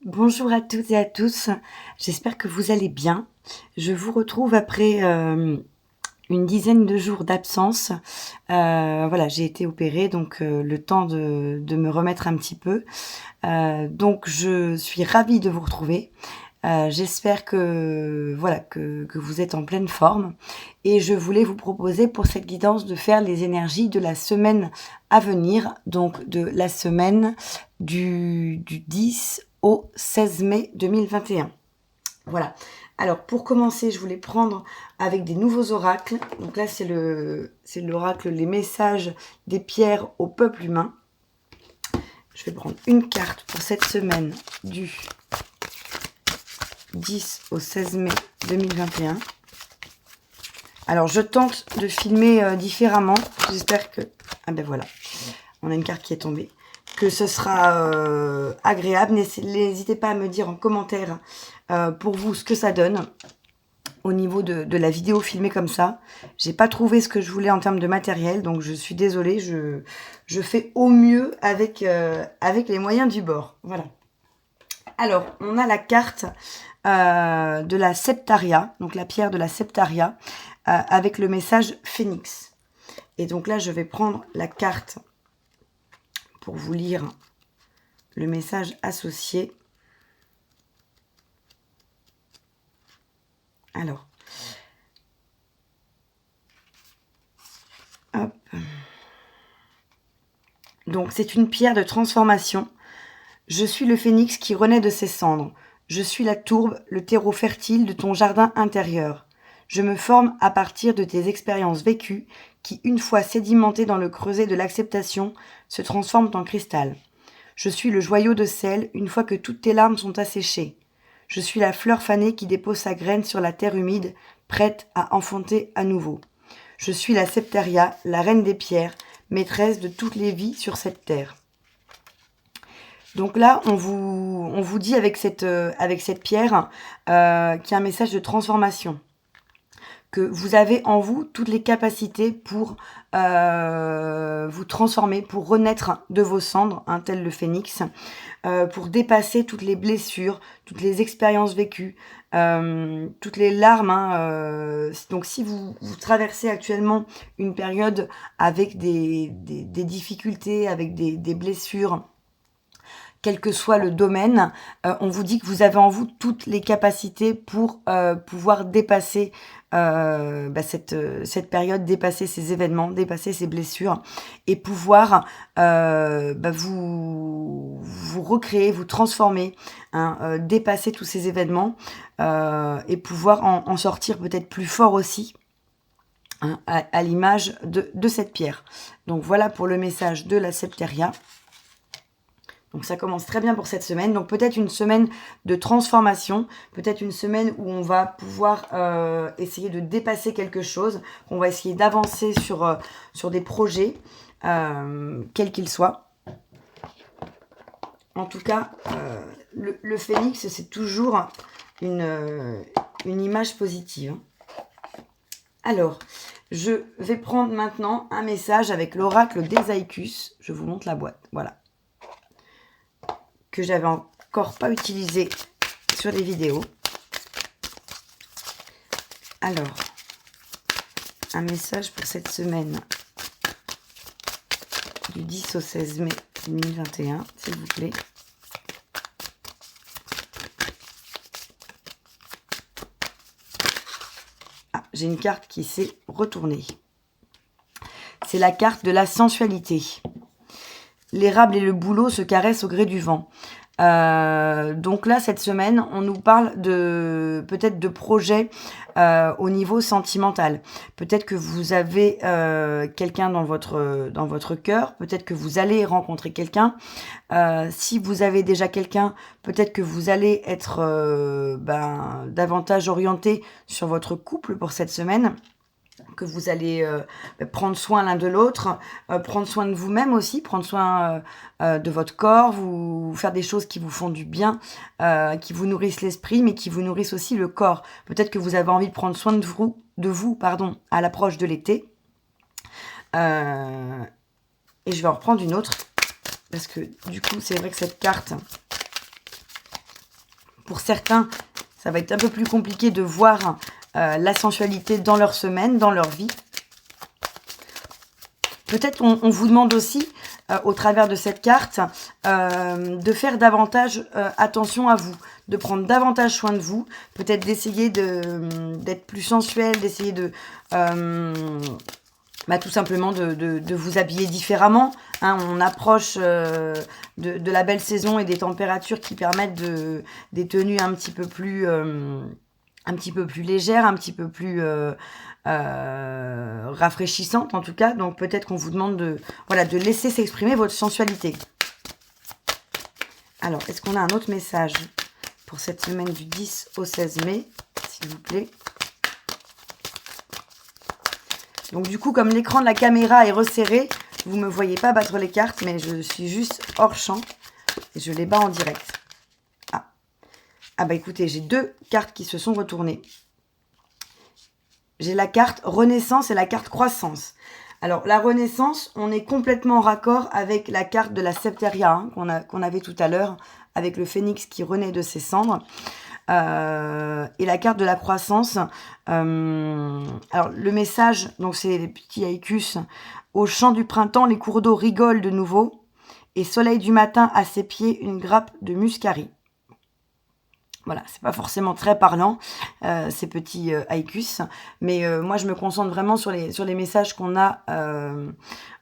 Bonjour à toutes et à tous, j'espère que vous allez bien. Je vous retrouve après une dizaine de jours d'absence. Voilà, j'ai été opérée, donc le temps de me remettre un petit peu. Donc je suis ravie de vous retrouver. J'espère que, voilà, que vous êtes en pleine forme. Et je voulais vous proposer pour cette guidance de faire les énergies de la semaine à venir, donc de la semaine du 10 au 16 mai 2021. Voilà. Alors, pour commencer, je voulais prendre avec des nouveaux oracles. Donc là, c'est l'oracle Les messages des pierres au peuple humain. Je vais prendre une carte pour cette semaine du 10 au 16 mai 2021. Alors, je tente de filmer différemment. J'espère que... Ah ben voilà, on a une carte qui est tombée. Que ce sera agréable. N'hésitez pas à me dire en commentaire pour vous ce que ça donne au niveau de la vidéo filmée comme ça. J'ai pas trouvé ce que je voulais en termes de matériel, donc je suis désolée. Je fais au mieux avec les moyens du bord. Voilà. Alors, on a la carte de la Septaria, donc la pierre de la Septaria, avec le message Phénix. Et donc là, je vais prendre la carte pour vous lire le message associé. Alors, hop. Donc, c'est une pierre de transformation. Je suis le phénix qui renaît de ses cendres. Je suis la tourbe, le terreau fertile de ton jardin intérieur. Je me forme à partir de tes expériences vécues qui, une fois sédimentées dans le creuset de l'acceptation, se transforment en cristal. Je suis le joyau de sel une fois que toutes tes larmes sont asséchées. Je suis la fleur fanée qui dépose sa graine sur la terre humide, prête à enfanter à nouveau. Je suis la Septaria, la reine des pierres, maîtresse de toutes les vies sur cette terre. Donc là, on vous dit avec cette pierre qui est un message de transformation, que vous avez en vous toutes les capacités pour vous transformer, pour renaître de vos cendres, tel le phénix, pour dépasser toutes les blessures, toutes les expériences vécues, toutes les larmes. Donc si vous traversez actuellement une période avec des difficultés, avec des blessures, quel que soit le domaine, on vous dit que vous avez en vous toutes les capacités pour pouvoir dépasser cette période, dépasser ces événements, dépasser ces blessures et pouvoir vous recréer, vous transformer, dépasser tous ces événements et pouvoir en sortir peut-être plus fort aussi. À l'image de cette pierre. Donc voilà pour le message de la Septaria. Donc ça commence très bien pour cette semaine. Donc peut-être une semaine de transformation, peut-être une semaine où on va pouvoir essayer de dépasser quelque chose, on va essayer d'avancer sur des projets, quels qu'ils soient. En tout cas, le phénix, c'est toujours une image positive. Alors, je vais prendre maintenant un message avec l'oracle d'Ésaïcus. Je vous montre la boîte, voilà. Que j'avais encore pas utilisé sur les vidéos. Alors, un message pour cette semaine du 10 au 16 mai 2021, s'il vous plaît. Ah, j'ai une carte qui s'est retournée. C'est la carte de la sensualité. L'érable et le bouleau se caressent au gré du vent. Donc là, cette semaine, on nous parle peut-être de projets au niveau sentimental. Peut-être que vous avez quelqu'un dans votre cœur. Peut-être que vous allez rencontrer quelqu'un. Si vous avez déjà quelqu'un, peut-être que vous allez être davantage orienté sur votre couple pour cette semaine. Que vous allez prendre soin l'un de l'autre, prendre soin de vous-même aussi, prendre soin de votre corps, vous faire des choses qui vous font du bien, qui vous nourrissent l'esprit, mais qui vous nourrissent aussi le corps. Peut-être que vous avez envie de prendre soin de vous, à l'approche de l'été. Et je vais en reprendre une autre, parce que du coup, c'est vrai que cette carte Pour certains, ça va être un peu plus compliqué de voir la sensualité dans leur semaine, dans leur vie. Peut-être on vous demande aussi, au travers de cette carte, de faire davantage attention à vous, de prendre davantage soin de vous, peut-être d'essayer d'être plus sensuel, d'essayer de... tout simplement de vous habiller différemment. Hein, on approche de la belle saison et des températures qui permettent des tenues un petit peu plus légères, un petit peu plus rafraîchissantes en tout cas. Donc peut-être qu'on vous demande de laisser s'exprimer votre sensualité. Alors, est-ce qu'on a un autre message pour cette semaine du 10 au 16 mai, s'il vous plaît? Donc du coup, comme l'écran de la caméra est resserré, vous ne me voyez pas battre les cartes, mais je suis juste hors champ et je les bats en direct. Ah bah écoutez, j'ai 2 cartes qui se sont retournées. J'ai la carte Renaissance et la carte Croissance. Alors la Renaissance, on est complètement en raccord avec la carte de la Septeria qu'on avait tout à l'heure, avec le phénix qui renaît de ses cendres. Et la carte de la croissance, alors le message, donc c'est les petits haïkus. Au champ du printemps, les cours d'eau rigolent de nouveau, et soleil du matin à ses pieds, une grappe de muscari. Voilà, c'est pas forcément très parlant, ces petits haïkus, mais moi je me concentre vraiment sur les messages qu'on a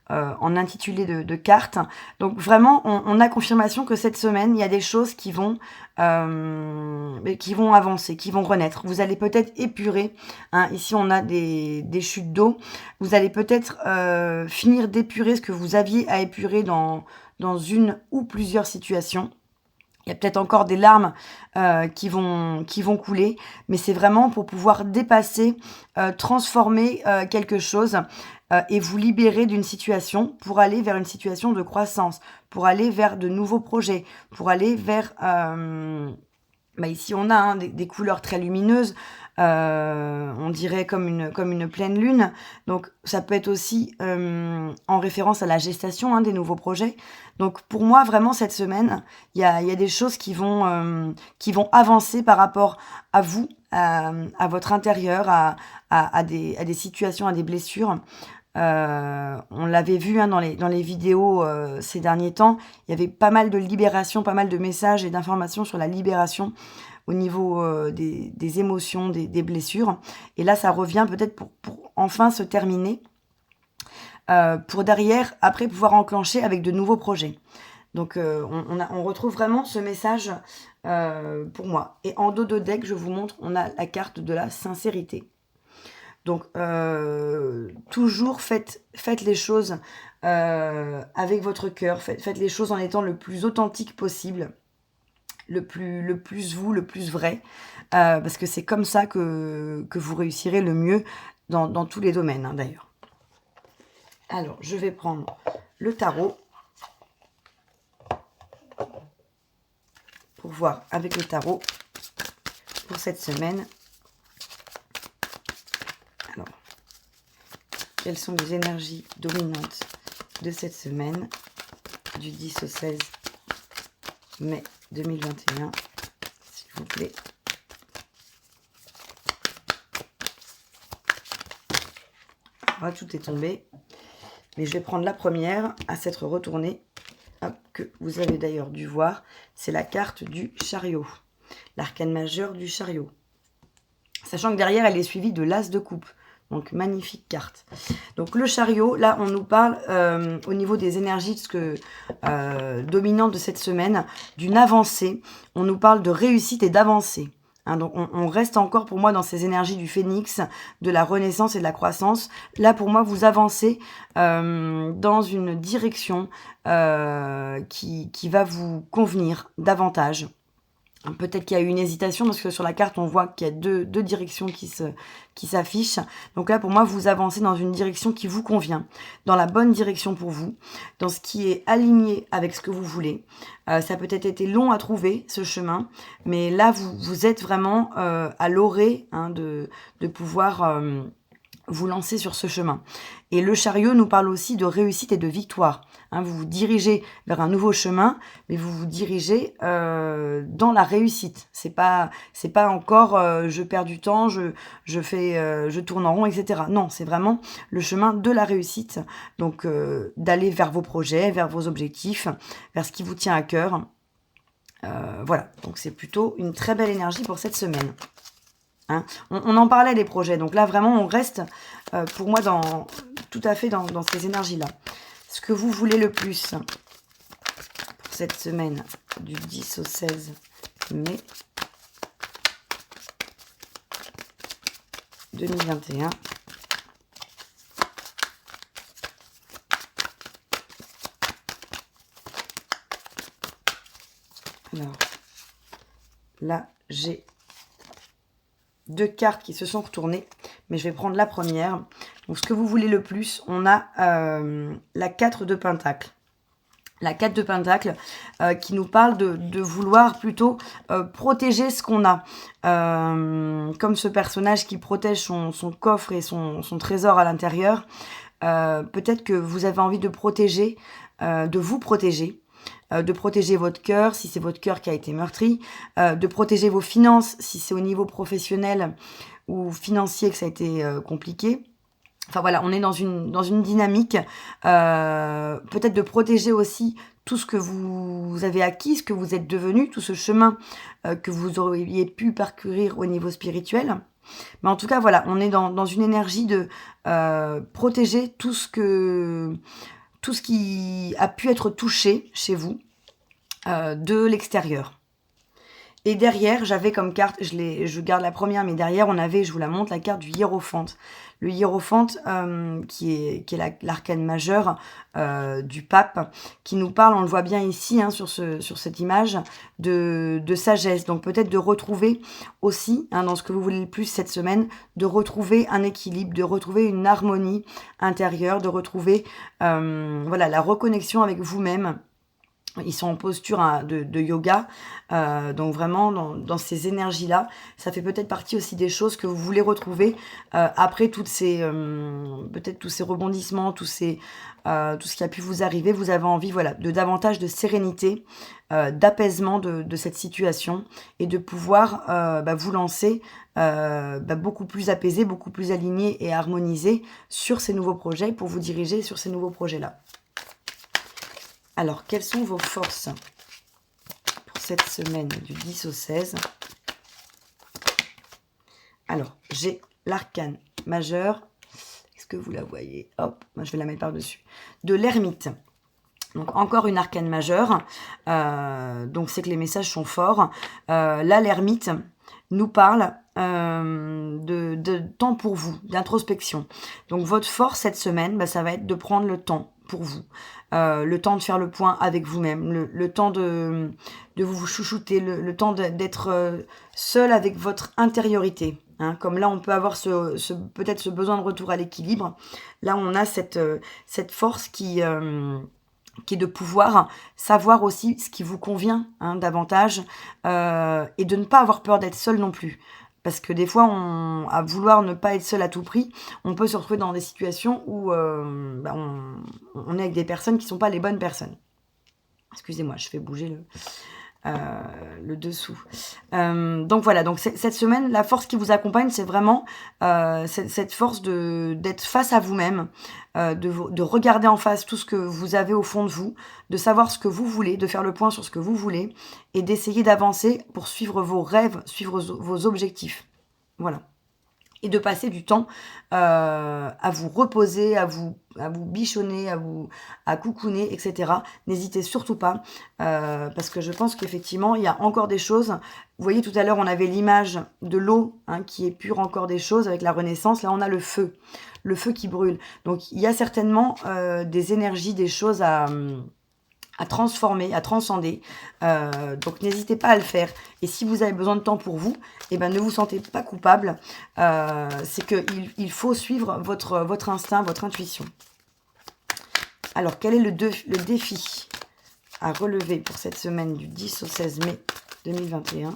en intitulé de cartes. Donc vraiment, on a confirmation que cette semaine, il y a des choses qui vont avancer, qui vont renaître. Vous allez peut-être épurer. Hein, ici, on a des chutes d'eau. Vous allez peut-être finir d'épurer ce que vous aviez à épurer dans une ou plusieurs situations. Il y a peut-être encore des larmes qui vont couler, mais c'est vraiment pour pouvoir dépasser, transformer quelque chose et vous libérer d'une situation pour aller vers une situation de croissance, pour aller vers de nouveaux projets, pour aller vers... ici, on a des couleurs très lumineuses, on dirait comme une pleine lune. Donc, ça peut être aussi en référence à la gestation des nouveaux projets. Donc, pour moi, vraiment, cette semaine, il y a des choses qui vont avancer par rapport à vous, à votre intérieur, à des situations, à des blessures. On l'avait vu dans les vidéos ces derniers temps, il y avait pas mal de libération, pas mal de messages et d'informations sur la libération au niveau des émotions, des blessures. Et là, ça revient peut-être pour enfin se terminer, pour derrière, après, pouvoir enclencher avec de nouveaux projets. Donc, on retrouve vraiment ce message pour moi. Et en dos de deck, je vous montre, on a la carte de la sincérité. Donc, toujours faites les choses avec votre cœur. Faites les choses en étant le plus authentique possible. Le plus vous, le plus vrai. Parce que c'est comme ça que vous réussirez le mieux dans tous les domaines, d'ailleurs. Alors, je vais prendre le tarot pour voir avec le tarot pour cette semaine. Alors, quelles sont les énergies dominantes de cette semaine du 10 au 16 mai 2021, s'il vous plaît. Voilà, tout est tombé. Mais je vais prendre la première à s'être retournée, que vous avez d'ailleurs dû voir. C'est la carte du chariot, l'arcane majeur du chariot. Sachant que derrière, elle est suivie de l'as de coupe. Donc, magnifique carte. Donc, le chariot, là, on nous parle au niveau des énergies dominantes de cette semaine, d'une avancée. On nous parle de réussite et d'avancée. Hein, donc, on reste encore, pour moi, dans ces énergies du phénix, de la renaissance et de la croissance. Là, pour moi, vous avancez dans une direction qui va vous convenir davantage. Peut-être qu'il y a eu une hésitation parce que sur la carte, on voit qu'il y a deux directions qui s'affichent. Donc là, pour moi, vous avancez dans une direction qui vous convient, dans la bonne direction pour vous, dans ce qui est aligné avec ce que vous voulez. Ça a peut-être été long à trouver, ce chemin, mais là, vous êtes vraiment à l'orée de pouvoir vous lancer sur ce chemin. Et le chariot nous parle aussi de réussite et de victoire. Hein, vous vous dirigez vers un nouveau chemin, mais vous vous dirigez dans la réussite. C'est pas encore je perds du temps, je tourne en rond, etc. Non, c'est vraiment le chemin de la réussite. Donc d'aller vers vos projets, vers vos objectifs, vers ce qui vous tient à cœur. Voilà, donc c'est plutôt une très belle énergie pour cette semaine. Hein, on en parlait des projets, donc là vraiment on reste pour moi tout à fait dans ces énergies-là. Ce que vous voulez le plus pour cette semaine du 10 au 16 mai 2021. Alors, là j'ai 2 cartes qui se sont retournées, mais je vais prendre la première. Donc, ce que vous voulez le plus, on a la 4 de Pentacle. La 4 de Pentacle qui nous parle de vouloir plutôt protéger ce qu'on a. Comme ce personnage qui protège son coffre et son trésor à l'intérieur. Peut-être que vous avez envie de protéger, de vous protéger. De protéger votre cœur, si c'est votre cœur qui a été meurtri, de protéger vos finances, si c'est au niveau professionnel ou financier que ça a été compliqué. Enfin voilà, on est dans une dynamique, peut-être de protéger aussi tout ce que vous avez acquis, ce que vous êtes devenu, tout ce chemin que vous auriez pu parcourir au niveau spirituel. Mais en tout cas, voilà, on est dans une énergie de protéger tout ce qui a pu être touché chez vous de l'extérieur. Et derrière, j'avais comme carte, je garde la première, mais derrière, on avait, je vous la montre, la carte du hiérophante. Le hiérophante, qui est l'arcane majeur du pape, qui nous parle, on le voit bien ici, hein, sur cette image, de sagesse. Donc peut-être de retrouver aussi, hein, dans ce que vous voulez le plus cette semaine, de retrouver un équilibre, de retrouver une harmonie intérieure, de retrouver voilà, la reconnexion avec vous-même. Ils sont en posture de yoga, donc vraiment dans ces énergies-là. Ça fait peut-être partie aussi des choses que vous voulez retrouver après peut-être tous ces rebondissements, tout ce qui a pu vous arriver. Vous avez envie, voilà, de davantage de sérénité, d'apaisement de cette situation et de pouvoir vous lancer beaucoup plus apaisé, beaucoup plus aligné et harmonisé sur ces nouveaux projets pour vous diriger sur ces nouveaux projets-là. Alors, quelles sont vos forces pour cette semaine du 10 au 16 ? Alors, j'ai l'arcane majeur. Est-ce que vous la voyez ? Hop, moi je vais la mettre par-dessus. De l'ermite. Donc, encore une arcane majeure. Donc, c'est que les messages sont forts. Là, l'ermite nous parle de temps pour vous, d'introspection. Donc, votre force cette semaine, ça va être de prendre le temps pour vous. Le temps de faire le point avec vous-même, le temps de vous chouchouter, le temps d'être seul avec votre intériorité. Hein. Comme là, on peut avoir peut-être ce besoin de retour à l'équilibre. Là, on a cette force qui est de pouvoir savoir aussi ce qui vous convient, hein, davantage, et de ne pas avoir peur d'être seul non plus. Parce que des fois, à vouloir ne pas être seul à tout prix, on peut se retrouver dans des situations où on est avec des personnes qui ne sont pas les bonnes personnes. Excusez-moi, je fais bouger le dessous. Donc voilà, donc cette semaine, la force qui vous accompagne, c'est vraiment cette force d'être face à vous-même, de regarder en face tout ce que vous avez au fond de vous, de savoir ce que vous voulez, de faire le point sur ce que vous voulez, et d'essayer d'avancer pour suivre vos rêves, suivre vos objectifs. Voilà. Et de passer du temps à vous reposer, à vous bichonner, à coucouner, etc. N'hésitez surtout pas, parce que je pense qu'effectivement, il y a encore des choses. Vous voyez, tout à l'heure, on avait l'image de l'eau, hein, qui épure encore des choses avec la Renaissance. Là, on a le feu qui brûle. Donc, il y a certainement des énergies, des choses à transformer, à transcender. Donc n'hésitez pas à le faire. Et si vous avez besoin de temps pour vous, ne vous sentez pas coupable. C'est qu'il faut suivre votre instinct, votre intuition. Alors, quel est le défi à relever pour cette semaine du 10 au 16 mai 2021 ?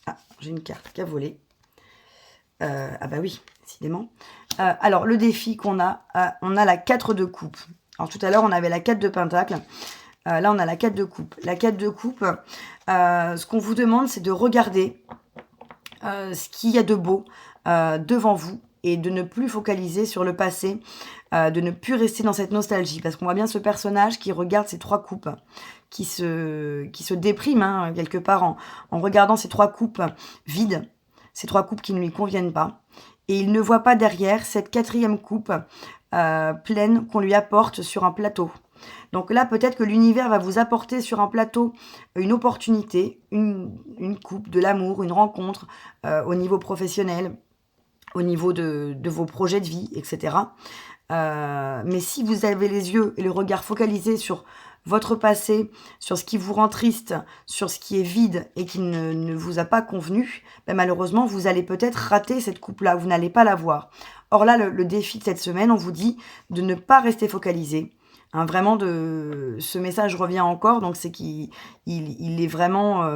Ah, j'ai une carte qui a volé. Ah bah oui, décidément. Alors, le défi qu'on a, on a la 4 de coupe. Alors, tout à l'heure, on avait la 4 de pentacle. Là, on a la 4 de coupe. La 4 de coupe, ce qu'on vous demande, c'est de regarder ce qu'il y a de beau devant vous et de ne plus focaliser sur le passé, de ne plus rester dans cette nostalgie. Parce qu'on voit bien ce personnage qui regarde ces 3 coupes, qui se déprime hein, quelque part en regardant ces 3 coupes vides, ces 3 coupes qui ne lui conviennent pas. Et il ne voit pas derrière cette 4e coupe pleine qu'on lui apporte sur un plateau. Donc là, peut-être que l'univers va vous apporter sur un plateau une opportunité, une coupe, de l'amour, une rencontre au niveau professionnel, au niveau de vos projets de vie, etc. Mais si vous avez les yeux et le regard focalisés sur votre passé, sur ce qui vous rend triste, sur ce qui est vide et qui ne vous a pas convenu, ben malheureusement, vous allez peut-être rater cette coupe-là, vous n'allez pas la voir. Or là, le défi de cette semaine, on vous dit de ne pas rester focalisé. Hein, vraiment, ce message revient encore, donc c'est qu'il est vraiment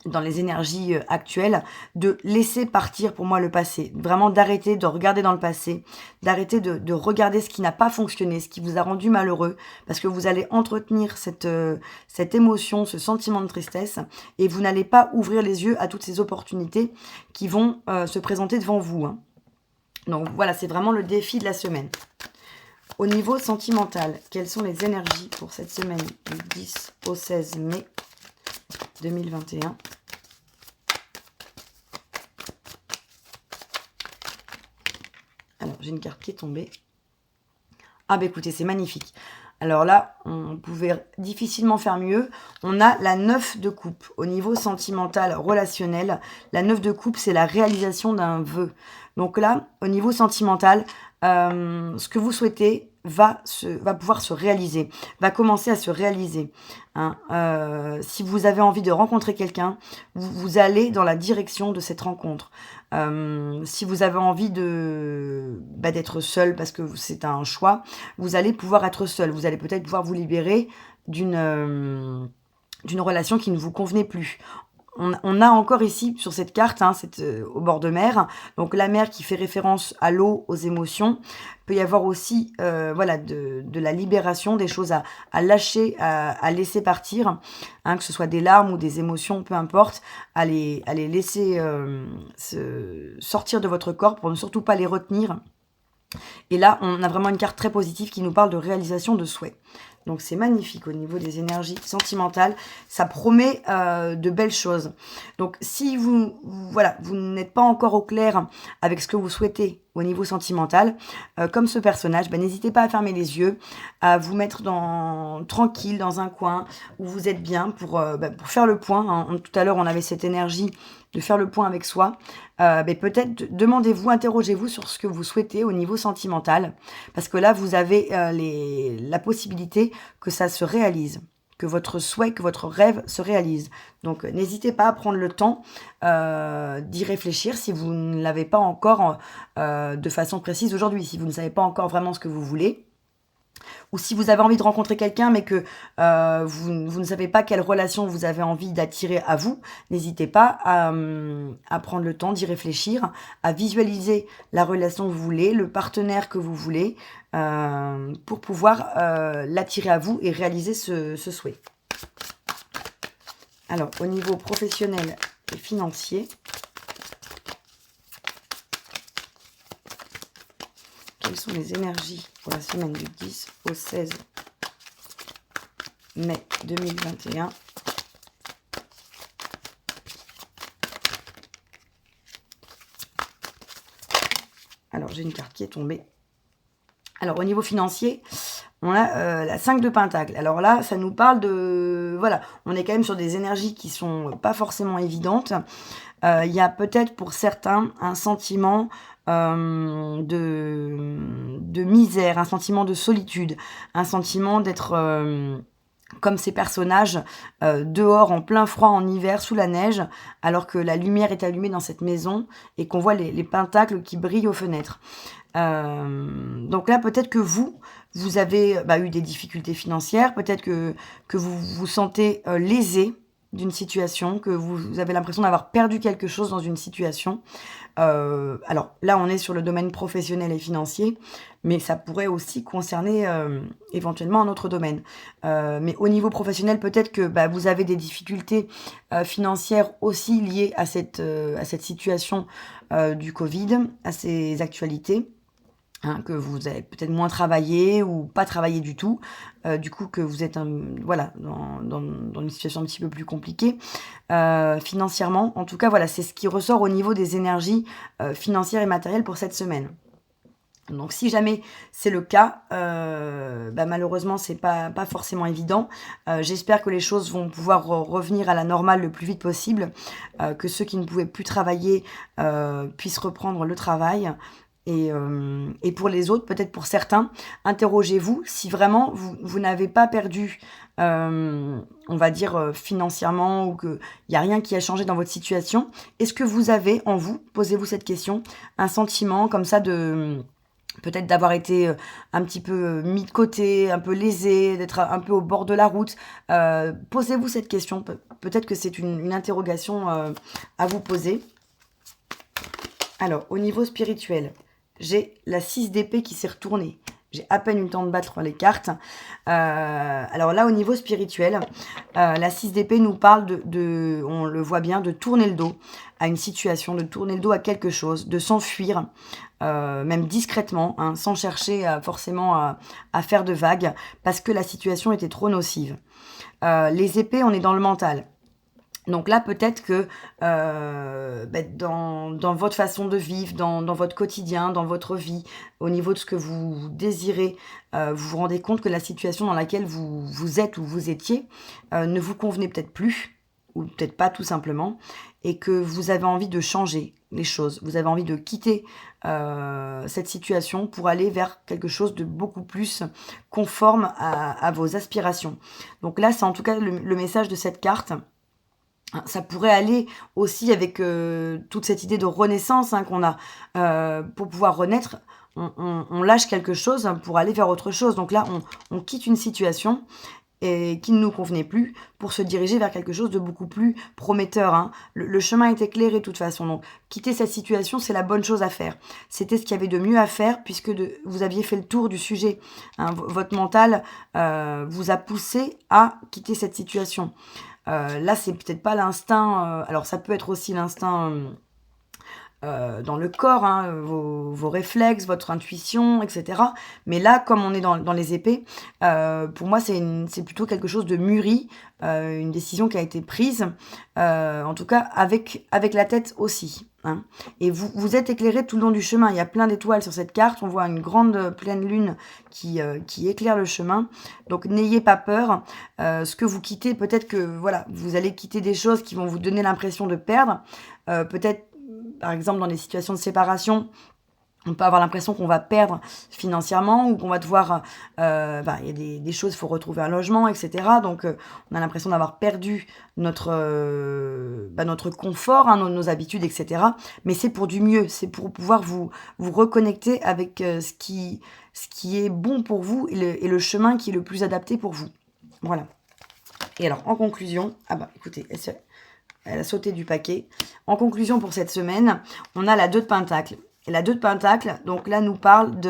dans les énergies actuelles, de laisser partir pour moi le passé, vraiment d'arrêter de regarder dans le passé, d'arrêter de regarder ce qui n'a pas fonctionné, ce qui vous a rendu malheureux, parce que vous allez entretenir cette émotion, ce sentiment de tristesse, et vous n'allez pas ouvrir les yeux à toutes ces opportunités qui vont se présenter devant vous. Hein. Donc voilà, c'est vraiment le défi de la semaine. Au niveau sentimental, quelles sont les énergies pour cette semaine du 10 au 16 mai 2021? Alors, j'ai une carte qui est tombée. Ah bah écoutez, c'est magnifique. Alors là, on pouvait difficilement faire mieux. On a la 9 de coupe. Au niveau sentimental, relationnel, la 9 de coupe, c'est la réalisation d'un vœu. Donc là, au niveau sentimental, ce que vous souhaitez va pouvoir se réaliser, va commencer à se réaliser. Hein. Si vous avez envie de rencontrer quelqu'un, vous allez dans la direction de cette rencontre. Si vous avez envie d'être seul parce que c'est un choix, vous allez pouvoir être seul. Vous allez peut-être pouvoir vous libérer d'une relation qui ne vous convenait plus. On a encore ici, sur cette carte, hein, au bord de mer, donc la mer qui fait référence à l'eau, aux émotions. Il peut y avoir aussi voilà, de la libération, des choses à lâcher, à laisser partir, hein, que ce soit des larmes ou des émotions, peu importe, à les laisser sortir de votre corps pour ne surtout pas les retenir. Et là, on a vraiment une carte très positive qui nous parle de réalisation de souhaits. Donc c'est magnifique au niveau des énergies sentimentales. Ça promet de belles choses. Donc si vous n'êtes pas encore au clair avec ce que vous souhaitez au niveau sentimental, comme ce personnage, n'hésitez pas à fermer les yeux, à vous mettre tranquille dans un coin où vous êtes bien pour faire le point. Hein. Tout à l'heure, on avait cette énergie de faire le point avec soi. Peut-être demandez-vous, interrogez-vous sur ce que vous souhaitez au niveau sentimental, parce que là, vous avez la possibilité que ça se réalise, que votre souhait, que votre rêve se réalise. Donc, n'hésitez pas à prendre le temps d'y réfléchir si vous ne l'avez pas encore de façon précise aujourd'hui, si vous ne savez pas encore vraiment ce que vous voulez. Ou si vous avez envie de rencontrer quelqu'un, mais que vous ne savez pas quelle relation vous avez envie d'attirer à vous, n'hésitez pas à prendre le temps d'y réfléchir, à visualiser la relation que vous voulez, le partenaire que vous voulez, pour pouvoir l'attirer à vous et réaliser ce souhait. Alors, au niveau professionnel et financier, quelles sont les énergies pour la semaine du 10 au 16 mai 2021 ? Alors, j'ai une carte qui est tombée. Alors, au niveau financier, on a la 5 de pentacle. Alors là, ça nous parle de... Voilà, on est quand même sur des énergies qui sont pas forcément évidentes. Il y a peut-être pour certains un sentiment de misère, un sentiment de solitude, un sentiment d'être comme ces personnages dehors en plein froid en hiver sous la neige, alors que la lumière est allumée dans cette maison et qu'on voit les pentacles qui brillent aux fenêtres. Donc là, peut-être que vous avez eu des difficultés financières, peut-être que vous vous sentez lésé, d'une situation, que vous avez l'impression d'avoir perdu quelque chose dans une situation. Alors là, on est sur le domaine professionnel et financier, mais ça pourrait aussi concerner éventuellement un autre domaine. Mais au niveau professionnel, peut-être que vous avez des difficultés financières aussi liées à cette situation du Covid, à ces actualités. Hein, que vous avez peut-être moins travaillé ou pas travaillé du tout, du coup que vous êtes voilà, dans une situation un petit peu plus compliquée financièrement. En tout cas, voilà, c'est ce qui ressort au niveau des énergies financières et matérielles pour cette semaine. Donc si jamais c'est le cas, malheureusement c'est pas forcément évident. J'espère que les choses vont pouvoir revenir à la normale le plus vite possible, que ceux qui ne pouvaient plus travailler puissent reprendre le travail. Et pour les autres, peut-être pour certains, interrogez-vous si vraiment vous n'avez pas perdu, on va dire financièrement, ou qu'il n'y a rien qui a changé dans votre situation. Est-ce que vous avez en vous, posez-vous cette question, un sentiment comme ça de peut-être d'avoir été un petit peu mis de côté, un peu lésé, d'être un peu au bord de la route. Posez-vous cette question. Peut-être que c'est une interrogation à vous poser. Alors, au niveau spirituel, j'ai la 6 d'épée qui s'est retournée. J'ai à peine eu le temps de battre les cartes. Alors là, au niveau spirituel, la 6 d'épée nous parle on le voit bien, de tourner le dos à une situation, de tourner le dos à quelque chose, de s'enfuir, même discrètement, hein, sans chercher forcément à faire de vagues, parce que la situation était trop nocive. Les épées, on est dans le mental. Donc là, peut-être que dans votre façon de vivre, dans votre quotidien, dans votre vie, au niveau de ce que vous désirez, vous vous rendez compte que la situation dans laquelle vous êtes ou vous étiez ne vous convenait peut-être plus, ou peut-être pas tout simplement, et que vous avez envie de changer les choses. Vous avez envie de quitter cette situation pour aller vers quelque chose de beaucoup plus conforme à vos aspirations. Donc là, c'est en tout cas le message de cette carte. Ça pourrait aller aussi avec toute cette idée de renaissance qu'on a pour pouvoir renaître. On lâche quelque chose pour aller vers autre chose. Donc là, on quitte une situation qui ne nous convenait plus pour se diriger vers quelque chose de beaucoup plus prometteur. Le chemin est éclairé de toute façon. Donc quitter cette situation, c'est la bonne chose à faire. C'était ce qu'il y avait de mieux à faire puisque vous aviez fait le tour du sujet. Votre mental vous a poussé à quitter cette situation. Là, c'est peut-être pas l'instinct. Alors, ça peut être aussi l'instinct dans le corps, vos réflexes, votre intuition, etc. Mais là, comme on est dans les épées, pour moi, c'est plutôt quelque chose de mûri, une décision qui a été prise, en tout cas avec la tête aussi. Et vous êtes éclairé tout le long du chemin. Il y a plein d'étoiles sur cette carte. On voit une grande pleine lune qui éclaire le chemin. Donc n'ayez pas peur. Ce que vous quittez, peut-être que voilà, vous allez quitter des choses qui vont vous donner l'impression de perdre. Peut-être, par exemple, dans les situations de séparation, on peut avoir l'impression qu'on va perdre financièrement ou qu'on va devoir... il y a des choses, il faut retrouver un logement, etc. Donc, on a l'impression d'avoir perdu notre confort, nos habitudes, etc. Mais c'est pour du mieux. C'est pour pouvoir vous reconnecter avec ce qui est bon pour vous et le chemin qui est le plus adapté pour vous. Voilà. Et alors, en conclusion... écoutez, elle a sauté du paquet. En conclusion pour cette semaine, on a la 2 de Pentacle. Et la 2 de Pentacle, donc là, nous parle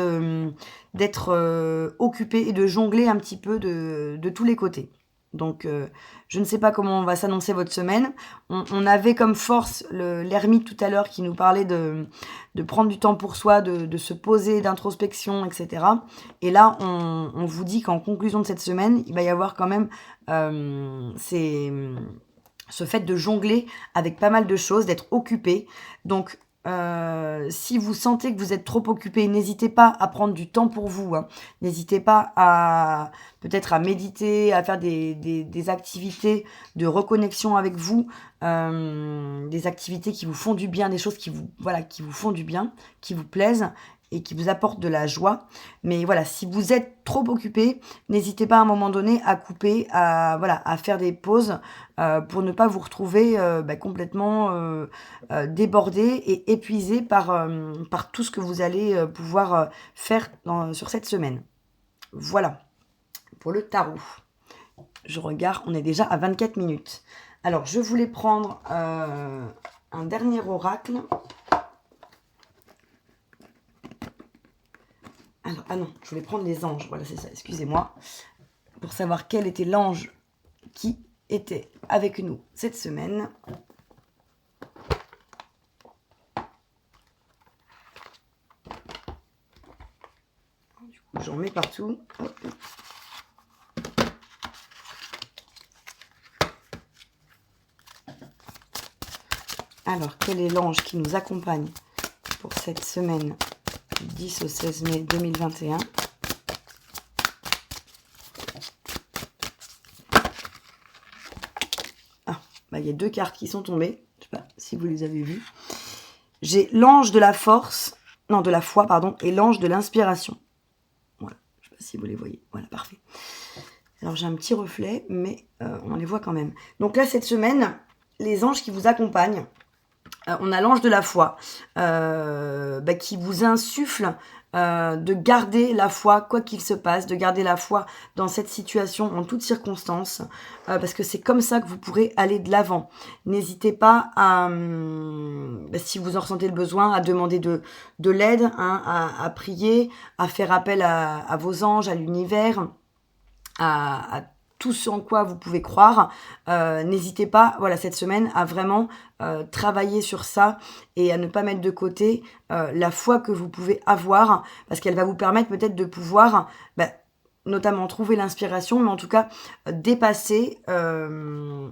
d'être occupé et de jongler un petit peu de tous les côtés. Donc, je ne sais pas comment va s'annoncer votre semaine. On avait comme force l'ermite tout à l'heure qui nous parlait de prendre du temps pour soi, de se poser, d'introspection, etc. Et là, on vous dit qu'en conclusion de cette semaine, il va y avoir quand même ce fait de jongler avec pas mal de choses, d'être occupé. Donc, si vous sentez que vous êtes trop occupé, n'hésitez pas à prendre du temps pour vous. N'hésitez pas peut-être à méditer, à faire des activités de reconnexion avec vous, des activités qui vous font du bien, des choses qui vous font du bien, qui vous plaisent et qui vous apportent de la joie. Mais voilà, si vous êtes trop occupé, n'hésitez pas à un moment donné à couper, à faire des pauses pour ne pas vous retrouver complètement débordé et épuisé par tout ce que vous allez pouvoir faire sur cette semaine. Voilà, pour le tarot. Je regarde, on est déjà à 24 minutes. Alors, je voulais prendre un dernier oracle. Alors, ah non, je voulais prendre les anges. Voilà, c'est ça, excusez-moi. Pour savoir quel était l'ange qui était avec nous cette semaine. Du coup, j'en mets partout. Hop. Alors, quel est l'ange qui nous accompagne pour cette semaine du 10 au 16 mai 2021 ? Ah, bah, il y a 2 cartes qui sont tombées. Je ne sais pas si vous les avez vues. J'ai l'ange de la force, non, de la foi, pardon, et l'ange de l'inspiration. Voilà, je ne sais pas si vous les voyez. Voilà, parfait. Alors, j'ai un petit reflet, mais on les voit quand même. Donc là, cette semaine, les anges qui vous accompagnent, on a l'ange de la foi qui vous insuffle de garder la foi quoi qu'il se passe, de garder la foi dans cette situation en toutes circonstances, parce que c'est comme ça que vous pourrez aller de l'avant. N'hésitez pas à, si vous en ressentez le besoin, à demander de l'aide, hein, à prier, à faire appel à vos anges, à l'univers, à tout ce en quoi vous pouvez croire. N'hésitez pas, voilà, cette semaine, à vraiment travailler sur ça et à ne pas mettre de côté la foi que vous pouvez avoir, parce qu'elle va vous permettre peut-être de pouvoir, notamment trouver l'inspiration, mais en tout cas dépasser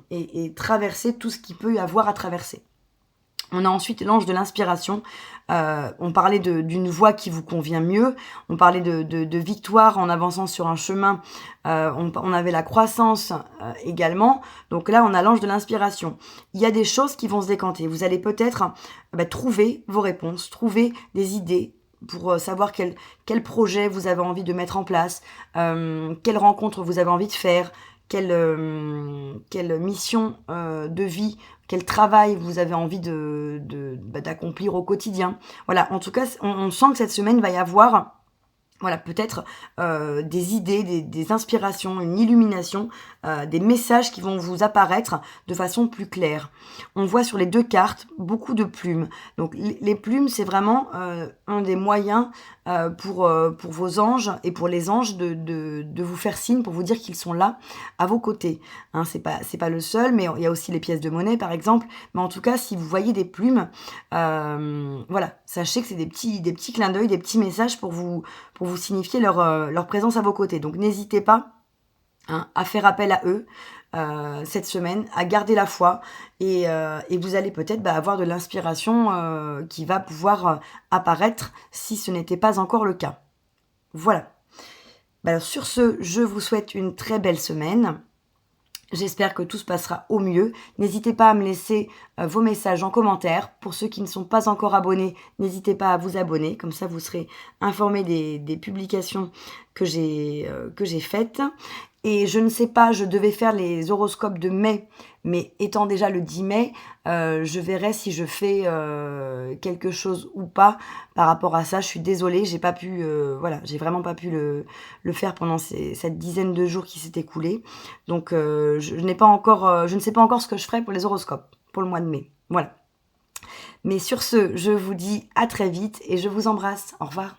et traverser tout ce qu'il peut y avoir à traverser. On a ensuite l'ange de l'inspiration. On parlait d'une voie qui vous convient mieux. On parlait de victoire en avançant sur un chemin. On avait la croissance également. Donc là, on a l'ange de l'inspiration. Il y a des choses qui vont se décanter. Vous allez peut-être trouver vos réponses, trouver des idées pour savoir quel projet vous avez envie de mettre en place, quelle rencontre vous avez envie de faire, quelle mission de vie, quel travail vous avez envie d'accomplir au quotidien. Voilà, en tout cas, on sent que cette semaine, il va y avoir peut-être des idées, des inspirations, une illumination, des messages qui vont vous apparaître de façon plus claire. On voit sur les 2 cartes beaucoup de plumes. Donc les plumes, c'est vraiment un des moyens pour vos anges et pour les anges de vous faire signe, pour vous dire qu'ils sont là à vos côtés. Hein, c'est pas le seul, mais il y a aussi les pièces de monnaie par exemple. Mais en tout cas, si vous voyez des plumes, sachez que c'est des petits clins d'œil, des petits messages pour vous signifier leur présence à vos côtés. Donc n'hésitez pas à faire appel à eux cette semaine, à garder la foi et vous allez peut-être avoir de l'inspiration qui va pouvoir apparaître si ce n'était pas encore le cas. Voilà. Alors, sur ce, je vous souhaite une très belle semaine. J'espère que tout se passera au mieux. N'hésitez pas à me laisser vos messages en commentaire. Pour ceux qui ne sont pas encore abonnés, n'hésitez pas à vous abonner. Comme ça, vous serez informés des publications que j'ai faites. Et je ne sais pas, je devais faire les horoscopes de mai, mais étant déjà le 10 mai, je verrai si je fais quelque chose ou pas par rapport à ça. Je suis désolée, j'ai vraiment pas pu le faire pendant cette dizaine de jours qui s'est écoulée. Donc je ne sais pas encore ce que je ferai pour les horoscopes, pour le mois de mai. Voilà. Mais sur ce, je vous dis à très vite et je vous embrasse. Au revoir.